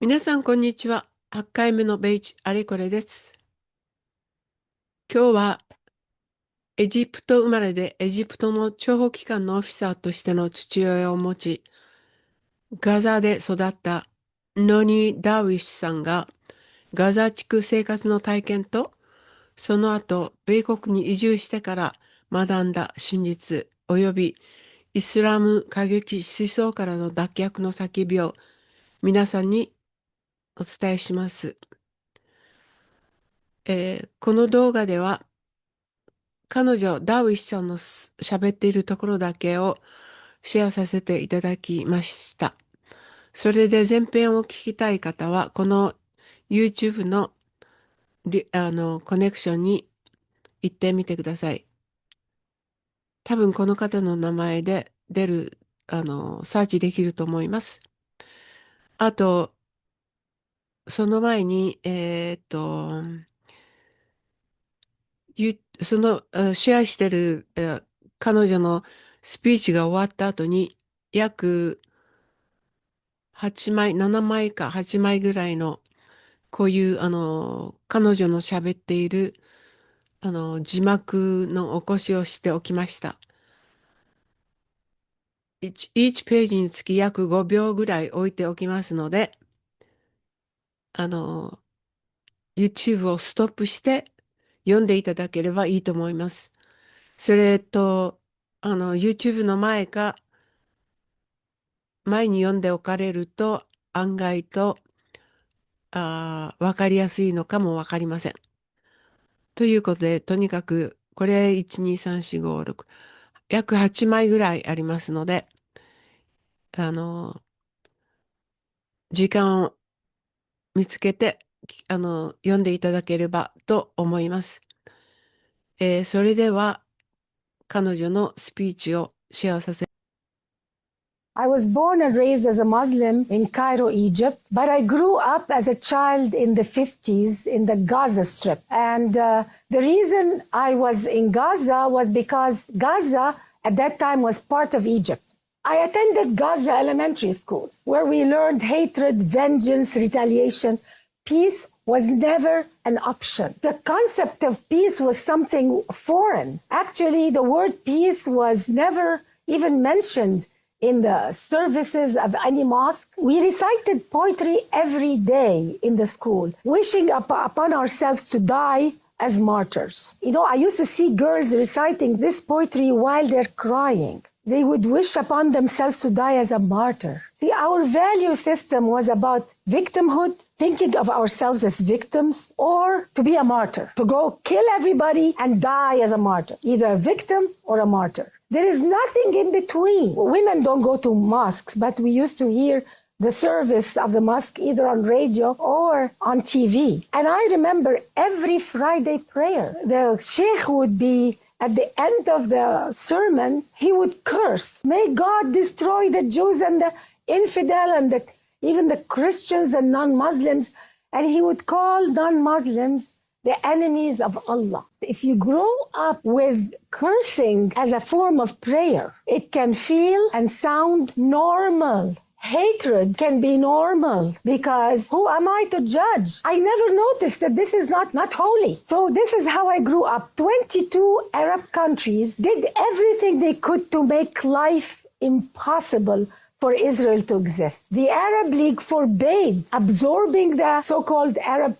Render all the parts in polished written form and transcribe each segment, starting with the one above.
皆さん、こんにちは。8回目のベイチあれこれです。今日はエジプト生まれでエジプトの諜報機関のオフィサーとしての父親を持ち、ガザで育ったノニー・ダーウィッシュさんがガザ地区生活の体験と、その後、米国に移住してから学んだ真実及びイスラム過激思想からの脱却の叫びを皆さんにお伝えします。この動画では彼女、ダーウィッシュさんの喋っているところだけをシェアさせていただきました。それで前編を聞きたい方は、この YouTube のコネクションに行ってみてください。多分この方の名前で出る、サーチできると思います。あと、その前に、その、シェアしてる、彼女のスピーチが終わった後に、約8枚、7枚か8枚ぐらいの、こういう、彼女の喋っている、字幕の起こしをしておきました。eachページにつき約5秒ぐらい置いておきますので、あの、YouTube をストップして読んでいただければいいと思います。それと、YouTube の前に読んでおかれると、案外と、わかりやすいのかもわかりません。ということで、とにかく、これ1、2、3、4、5、6、約8枚ぐらいありますので、あの、時間を見つけて、読んでいただければと思います。それでは、彼女のスピーチをシェアさせ。I was born and raised as a Muslim in Cairo, Egypt, but I grew up as a child in the 50s in the Gaza Strip. And the reason I was in Gaza was because Gaza at that time was part of Egypt. I attended Gaza elementary schools where we learned hatred, vengeance, retaliation. Peace was never an option. The concept of peace was something foreign. Actually, the word peace was never even mentioned in the services of any mosque. We recited poetry every day in the school, wishing upon ourselves to die as martyrs. You know, I used to see girls reciting this poetry while they're crying. They would wish upon themselves to die as a martyr. See, our value system was about victimhood, thinking of ourselves as victims, or to be a martyr, to go kill everybody and die as a martyr, either a victim or a martyr. There is nothing in between. Women don't go to mosques, but we used to hear the service of the mosque either on radio or on TV. And I remember every Friday prayer, the sheikh would be at the end of the sermon, he would curse, may God destroy the Jews and the infidel and even the Christians and non-Muslims. And he would call non-Muslims the enemies of Allah. If you grow up with cursing as a form of prayer, it can feel and sound normal. Hatred can be normal because who am I to judge? I never noticed that this is not holy. So this is how I grew up. 22 Arab countries did everything they could to make life impossible for Israel to exist. The Arab League forbade absorbing the so-called Arab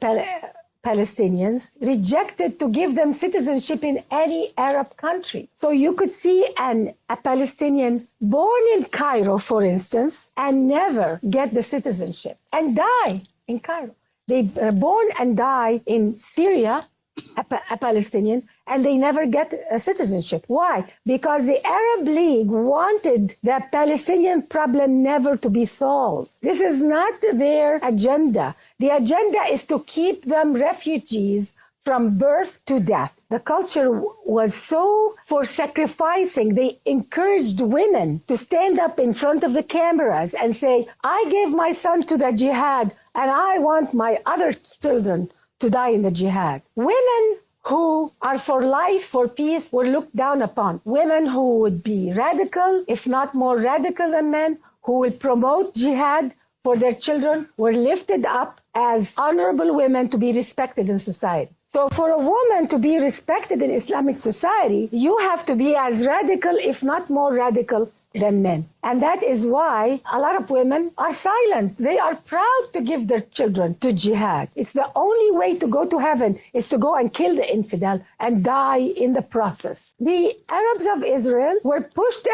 Palestinians, rejected to give them citizenship in any Arab country. So you could see a Palestinian born in Cairo, for instance, and never get the citizenship and die in Cairo. They are born and die in Syria, a Palestinian, and they never get a citizenship. Why? Because the Arab League wanted the Palestinian problem never to be solved. This is not their agenda. The agenda is to keep them refugees from birth to death. The culture was so for sacrificing. They encouraged women to stand up in front of the cameras and say, I gave my son to the jihad and I want my other children to die in the jihad. Women who are for life, for peace, were looked down upon. Women who would be radical, if not more radical than men, who will promote jihad, for their children were lifted up as honorable women to be respected in society. So for a woman to be respected in Islamic society, you have to be as radical, if not more radical, than men. And that is why a lot of women are silent. They are proud to give their children to jihad. It's the only way to go to heaven is to go and kill the infidel and die in the process. The Arabs of Israel were pushed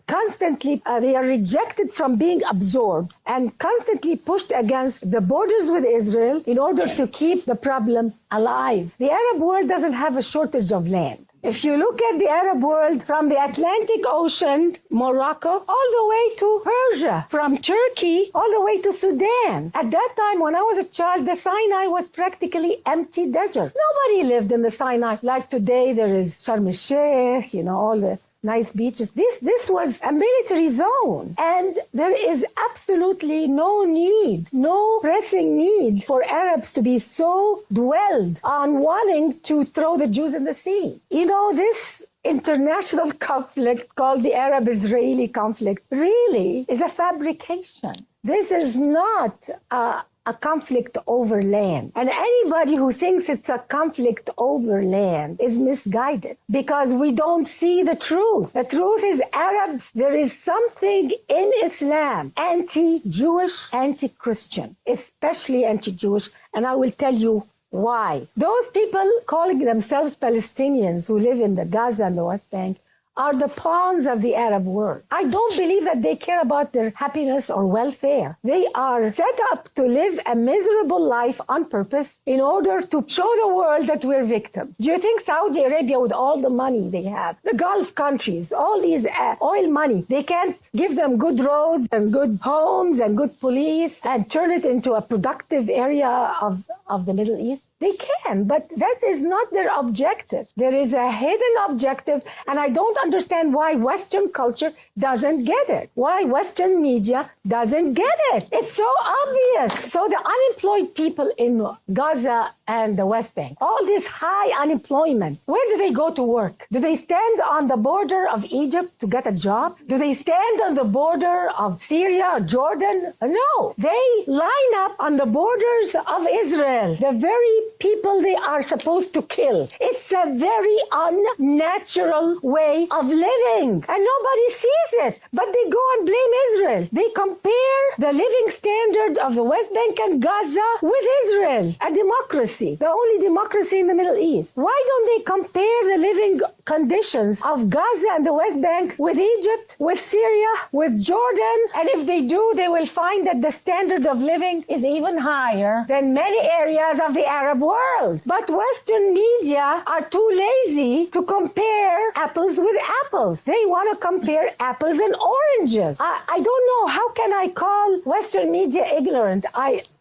constantly. They are rejected from being absorbed and constantly pushed against the borders with Israel in order to keep the problem alive. The Arab world doesn't have a shortage of land. If you look at the Arab world from the Atlantic Ocean, Morocco, all the way to Persia, from Turkey, all the way to Sudan. At that time, when I was a child, the Sinai was practically empty desert. Nobody lived in the Sinai. Like today, there is Sharm el-Sheikh, all the nice beaches. This was a military zone. And there is absolutely no need, no pressing need for Arabs to be so dwelled on wanting to throw the Jews in the sea. This international conflict called the Arab-Israeli conflict really is a fabrication. This is not a conflict over land. And anybody who thinks it's a conflict over land is misguided because we don't see the truth. The truth is Arabs, there is something in Islam anti-Jewish, anti-Christian, especially anti-Jewish, and I will tell you why. Those people calling themselves Palestinians who live in the Gaza and the West Bank are the pawns of the Arab world. I don't believe that they care about their happiness or welfare. They are set up to live a miserable life on purpose in order to show the world that we're victims. Do you think Saudi Arabia, with all the money they have, the Gulf countries, all these oil money, they can't give them good roads and good homes and good police and turn it into a productive area of the Middle East? They can, but that is not their objective. There is a hidden objective, and I don't understand why Western culture doesn't get it, why Western media doesn't get it. It's so obvious. So the unemployed people in Gaza and the West Bank, all this high unemployment, where do they go to work? Do they stand on the border of Egypt to get a job? Do they stand on the border of Syria or Jordan? No, they line up on the borders of Israel, the very people they are supposed to kill. It's a very unnatural way of living, and nobody sees it. But they go and blame Israel. They compare the living standard of the West Bank and Gaza with Israel, a democracy, the only democracy in the Middle East. Why don't they compare the living conditions of Gaza and the West Bank with Egypt, with Syria, with Jordan? And if they do, they will find that the standard of living is even higher than many areas of the Arab world. But Western media are too lazy to compare apples with apples. They want to compare apples and oranges. I don't know, how can I call Western media ignorant?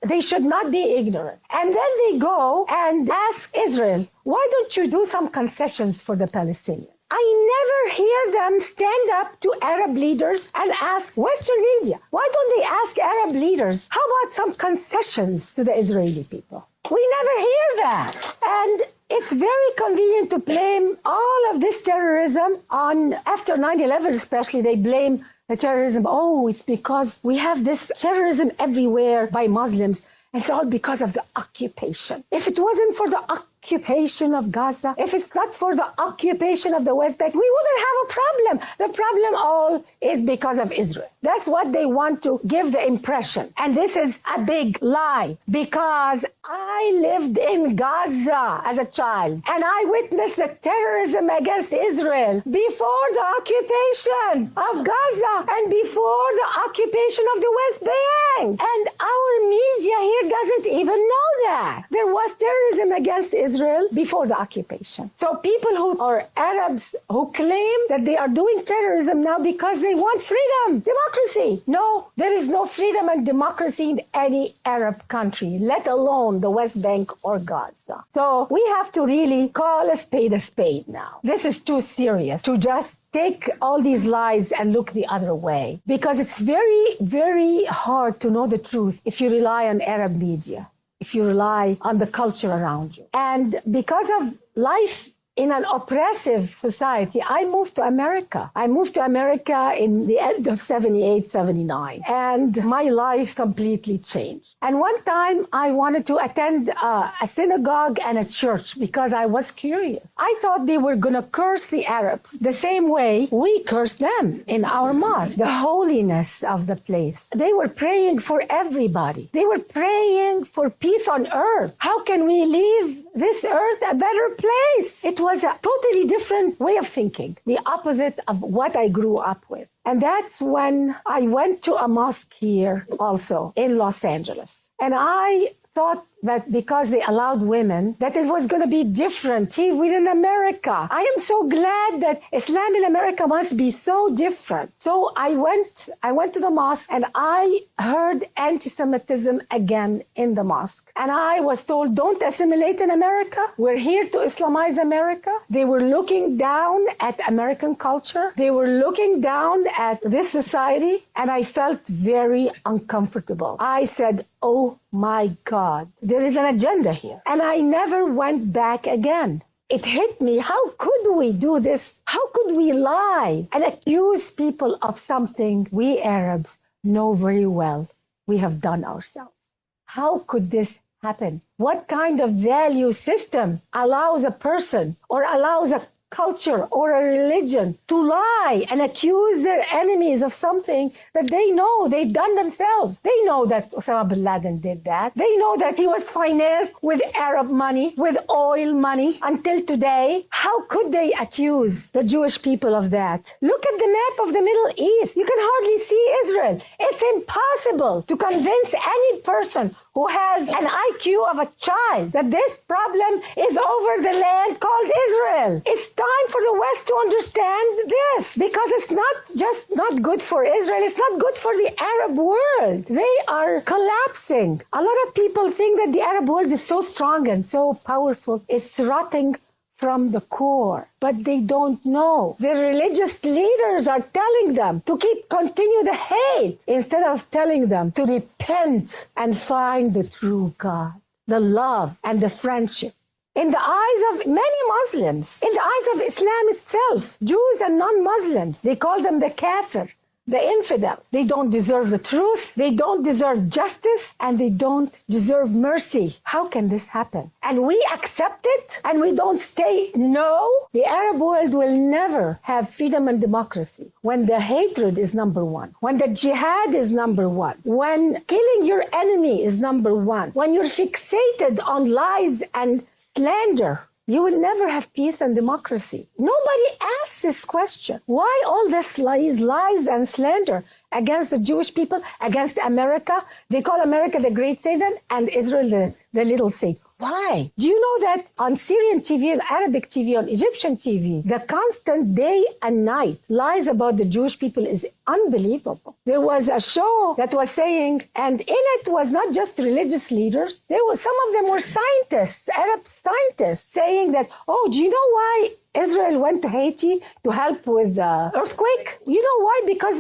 They should not be ignorant. And then they go and ask Israel, why don't you do some concessions for the Palestinians? I never hear them stand up to Arab leaders and ask Western media, why don't they ask Arab leaders, how about some concessions to the Israeli people? We never hear that. And it's very convenient to blame all of this terrorism on, after 9/11 especially, they blame the terrorism. Oh, it's because we have this terrorism everywhere by Muslims. It's all because of the occupation. If it wasn't for the occupation of Gaza, if it's not for the occupation of the West Bank, we wouldn't have a problem. The problem all is because of Israel. That's what they want to give the impression. And this is a big lie, because I lived in Gaza as a child, and I witnessed the terrorism against Israel before the occupation of Gaza and before the occupation of the West Bank. And our media here doesn't even know that. There was terrorism against Israel before the occupation. So people who are Arabs who claim that they are doing terrorism now because they want freedom, democracy. No, there is no freedom and democracy in any Arab country, let alone the West Bank or Gaza. So we have to really call a spade now. This is too serious to just take all these lies and look the other way, because it's very, very hard to know the truth if you rely on Arab media, if you rely on the culture around you. And because of life in an oppressive society, I moved to America. I moved to America in the end of 78, 79, and my life completely changed. And one time I wanted to attend a synagogue and a church because I was curious. I thought they were going to curse the Arabs the same way we cursed them in our mosque, the holiness of the place. They were praying for everybody. They were praying for peace on earth. How can we leave this earth a better place? It was a totally different way of thinking, the opposite of what I grew up with. And that's when I went to a mosque here also in Los Angeles. And I thought that because they allowed women, that it was going to be different here within America. I am so glad that Islam in America must be so different. So I went to the mosque and I heard anti-Semitism again in the mosque. And I was told, don't assimilate in America. We're here to Islamize America. They were looking down at American culture. They were looking down at this society. And I felt very uncomfortable. I said, oh my God, there is an agenda here. And I never went back again. It hit me. How could we do this? How could we lie and accuse people of something we Arabs know very well we have done ourselves? How could this happen? What kind of value system allows a person or allows a culture or a religion to lie and accuse their enemies of something that they know they've done themselves? They know that Osama bin Laden did that. They know that he was financed with Arab money, with oil money until today. How could they accuse the Jewish people of that? Look at the map of the Middle East. You can hardly see Israel. It's impossible to convince any person who has an IQ of a child that this problem is over the land called Israel. It's time for the West to understand this, because it's not just not good for Israel, it's not good for the Arab world. They are collapsing. A lot of people think that the Arab world is so strong and so powerful. It's rotting from the core, but they don't know. The religious leaders are telling them to continue the hate instead of telling them to repent and find the true God, the love and the friendship. In the eyes of many Muslims, in the eyes of Islam itself, Jews and non-Muslims, they call them the kafir, the infidels. They don't deserve the truth, they don't deserve justice, and they don't deserve mercy. How can this happen? And we accept it, and we don't say no. The Arab world will never have freedom and democracy when the hatred is number one, when the jihad is number one, when killing your enemy is number one, when you're fixated on lies and slander. You will never have peace and democracy. Nobody asks this question. Why all this lies and slander against the Jewish people, against America? They call America the great Satan and Israel the little Satan. Why? Do you know that on Syrian TV, on Arabic TV, on Egyptian TV, the constant day and night lies about the Jewish people is unbelievable. There was a show that was saying, and in it was not just religious leaders, some of them were scientists, Arab scientists, saying that, oh, do you know why Israel went to Haiti to help with the earthquake? You know why? Because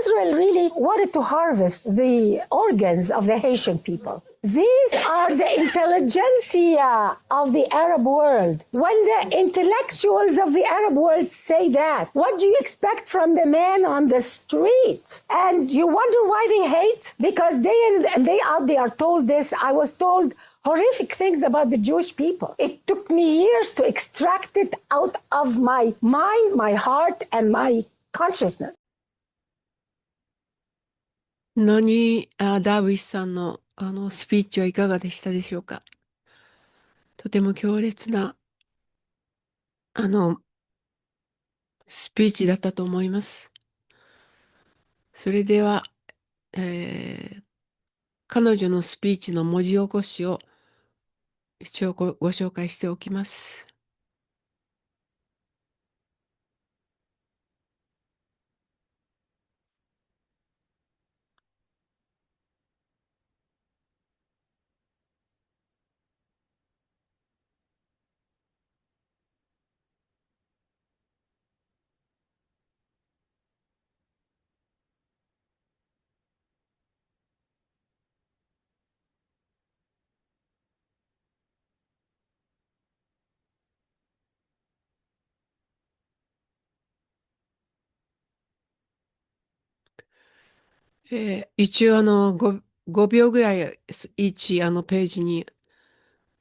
Israel really wanted to harvest the organs of the Haitian people. These are the intelligentsia of the Arab world. When the intellectuals of the Arab world say that, what do you expect from the man on the street? And you wonder why they hate? Because day in and day out they are told this. I was told horrific things about the Jewish people. It took me years to extract it out of my mind, my heart, and my consciousness. ダーウィッシュさんのスピーチはいかがでしたでしょうか。とても強烈なあのスピーチだったと思います。それでは、彼女のスピーチの文字起こしを一応ご紹介しておきます。一応5秒ぐらい一ページに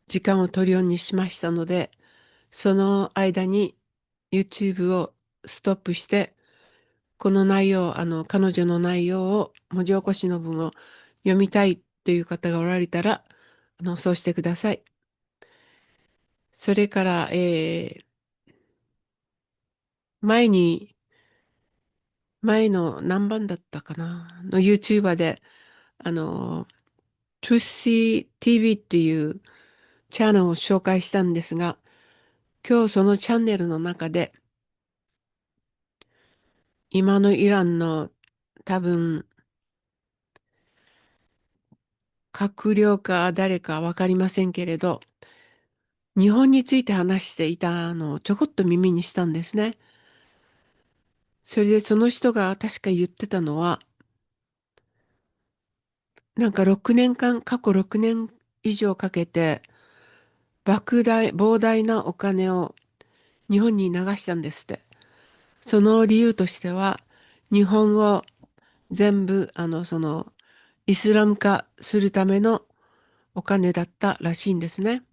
時間を取るようにしましたので、その間に YouTube をストップして、この内容、彼女の内容を、文字起こしの文を読みたいという方がおられたら、そうしてください。それから、前に、前の何番だったかなの YouTuber で、あの、Trucy TV っていうチャンネルを紹介したんですが、今日そのチャンネルの中で、今のイランの多分、閣僚か誰かわかりませんけれど、日本について話していたのをちょこっと耳にしたんですね。それでその人が確か言ってたのは、なんか6年間、過去6年以上かけて、膨大なお金を日本に流したんですって。その理由としては、日本を全部、イスラム化するためのお金だったらしいんですね。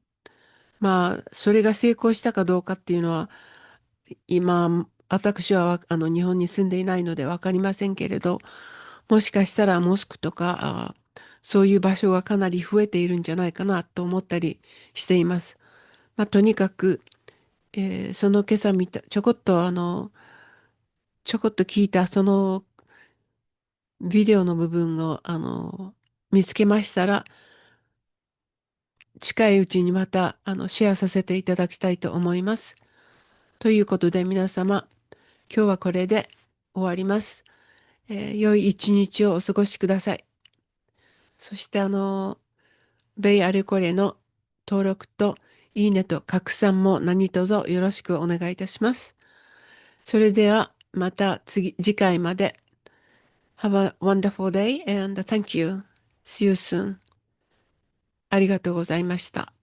まあ、それが成功したかどうかっていうのは、今、私は日本に住んでいないのでわかりませんけれど、もしかしたらモスクとか、そういう場所がかなり増えているんじゃないかなと思ったりしています。まあ、とにかく、その今朝見た、ちょこっと聞いたそのビデオの部分を、見つけましたら、近いうちにまた、シェアさせていただきたいと思います。ということで皆様、今日はこれで終わります。良い一日をお過ごしください。そしてベイあれこれの登録といいねと拡散も何卒よろしくお願いいたします。それではまた次回まで。Have a wonderful day and thank you. See you soon. ありがとうございました。